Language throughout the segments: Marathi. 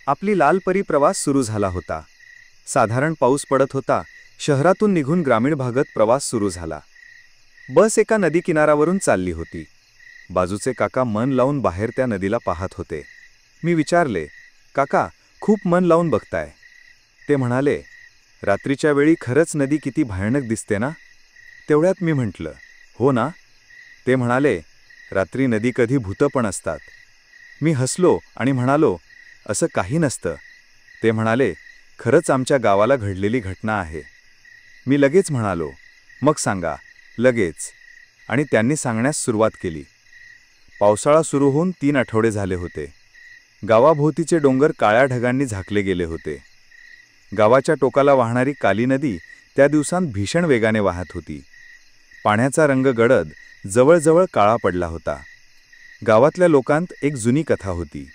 आपली लालपरी प्रवास सुरू झाला होता. साधारण पाऊस पडत होता. शहरातून निघून ग्रामीण भागात प्रवास सुरू झाला. बस एका नदी किनाऱ्यावरून चालली होती. बाजूचे काका मन लावून बाहेर त्या नदीला पाहत होते. मी विचारले, काका, खूप मन लावून बघताय? ते म्हणाले, रात्रीच्या वेळी खरंच नदी किती भयानक दिसते ना? तेवढ्यात मी म्हटलं, हो ना. ते म्हणाले, रात्री नदी कधी भूत पण असतात. मी हसलो आणि म्हणालो, असं काही नसतं. ते म्हणाले, खरंच आमच्या गावाला घडलेली घटना आहे. मी लगेच म्हणालो, मग सांगा. लगेच. आणि त्यांनी सांगण्यास सुरुवात केली. पावसाळा सुरू होऊन 3 आठवडे झाले होते. गावाभोवतीचे डोंगर काळ्या ढगांनी झाकले गेले होते. गावाच्या टोकाला वाहणारी काली नदी त्या दिवसांत भीषण वेगाने वाहत होती. पाण्याचा रंग गडद, जवळजवळ काळा पडला होता. गावातल्या लोकांत एक जुनी कथा होती.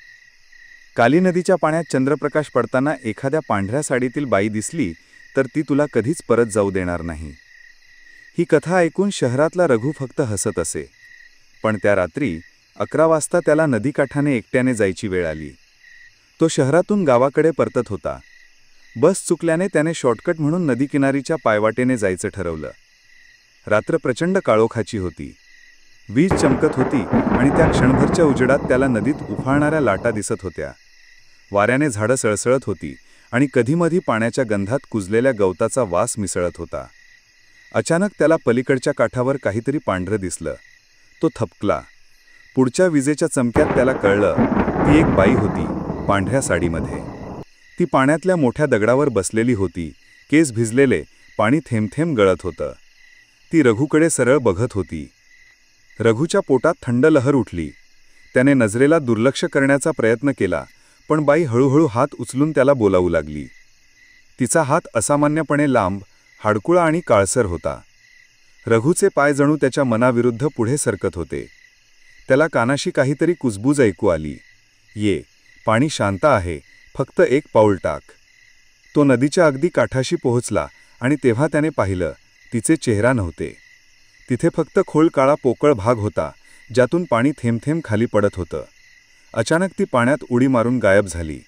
काली नदीच्या पाण्यात चंद्रप्रकाश पडताना एखाद्या पांढऱ्या साडीतील बाई दिसली तर ती तुला कधीच परत जाऊ देणार नाही. ही कथा ऐकून शहरातला रघु फक्त हसत असे. पण त्या रात्री 11 वाजता त्याला नदीकाठाने एकट्याने जायची वेळ आली. तो शहरातून गावाकडे परतत होता. बस चुकल्याने त्याने शॉर्टकट म्हणून नदीकिनारीच्या पायवाटेने जायचं ठरवलं. रात्र प्रचंड काळोखाची होती. वीज चमकत होती आणि त्या क्षणभरच्या उजेडात त्याला नदीत उफाळणाऱ्या लाटा दिसत होत्या. वाऱ्याने झाडं सळसळत होती आणि कधीमधी पाण्याच्या गंधात कुजलेल्या गवताचा वास मिसळत होता. अचानक त्याला पलीकडच्या काठावर काहीतरी पांढरं दिसलं. तो थबकला. पुढच्या विजेच्या चमक्यात त्याला कळलं, ती एक बाई होती, पांढऱ्या साडीमध्ये. ती पाण्यातल्या मोठ्या दगडावर बसलेली होती. केस भिजलेले, पाणी थेंब थेंब गळत होतं. ती रघुकडे सरळ बघत होती. रघुच्या पोटात थंड लहर उठली. त्याने नजरेला दुर्लक्ष करण्याचा प्रयत्न केला, पण बाई हळूहळू हात उचलून त्याला बोलावू लागली. तिचा हात असामान्यपणे लांब, हाडकुळा आणि काळसर होता. रघुचे पाय जणू त्याच्या मनाविरुद्ध पुढे सरकत होते. त्याला कानाशी काहीतरी कुजबूज ऐकू आली. ये, पाणी शांत आहे, फक्त एक पाऊल टाक. तो नदीच्या अगदी काठाशी पोहोचला आणि तेव्हा त्याने पाहिलं, तिचे चेहरा नव्हते. तिथे फक्त खोल काळा पोकळ भाग होता, ज्यातून पाणी थेंब थेंब खाली पडत होतं. अचानक ती पाण्यात उडी मारून गायब झाली.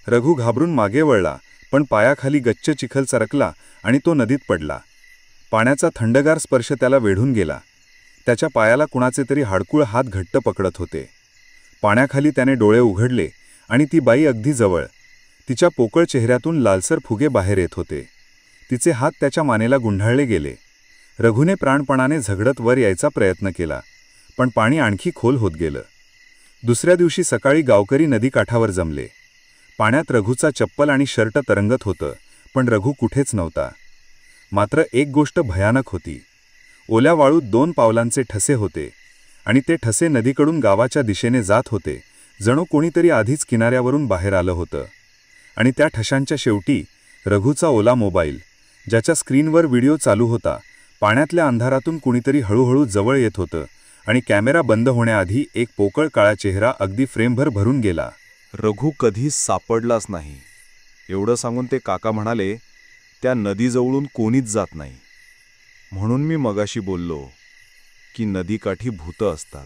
रघु घाबरून मागे वळला, पण पायाखाली गच्च चिखल सरकला आणि तो नदीत पडला. पाण्याचा थंडगार स्पर्श त्याला वेढून गेला. त्याच्या पायाला कुणाचे तरी हाडकुळ हात घट्ट पकडत होते. पाण्याखाली त्याने डोळे उघडले आणि ती बाई अगदी जवळ. तिच्या पोकळ चेहऱ्यातून लालसर फुगे बाहेर येत होते. तिचे हात त्याच्या मानेला गुंढाळले गेले. रघुने प्राणपणाने झगडत वर यायचा प्रयत्न केला, पण पाणी आणखी खोल होत गेलं. दुसऱ्या दिवशी सकाळी गावकरी नदीकाठावर जमले. पाण्यात रघुचा चप्पल आणि शर्ट तरंगत होतं, पण रघु कुठेच नव्हता. मात्र एक गोष्ट भयानक होती. ओल्या वाळूत 2 पावलांचे ठसे होते आणि ते ठसे नदीकडून गावाच्या दिशेने जात होते, जणू कोणीतरी आधीच किनाऱ्यावरून बाहेर आलं होतं. आणि त्या ठशांच्या शेवटी रघुचा ओला मोबाईल, ज्याच्या स्क्रीनवर व्हिडिओ चालू होता. पाण्यातल्या अंधारातून कुणीतरी हळूहळू जवळ येत होतं आणि कॅमेरा बंद होण्याआधी एक पोकळ काळा चेहरा अगदी फ्रेमभर भरून गेला. रघु कधीच सापडलाच नाही, एवढं सांगून ते काका म्हणाले, त्या नदीजवळून कोणीच जात नाही. म्हणून मी मगाशी बोललो की नदीकाठी भूतं असतात.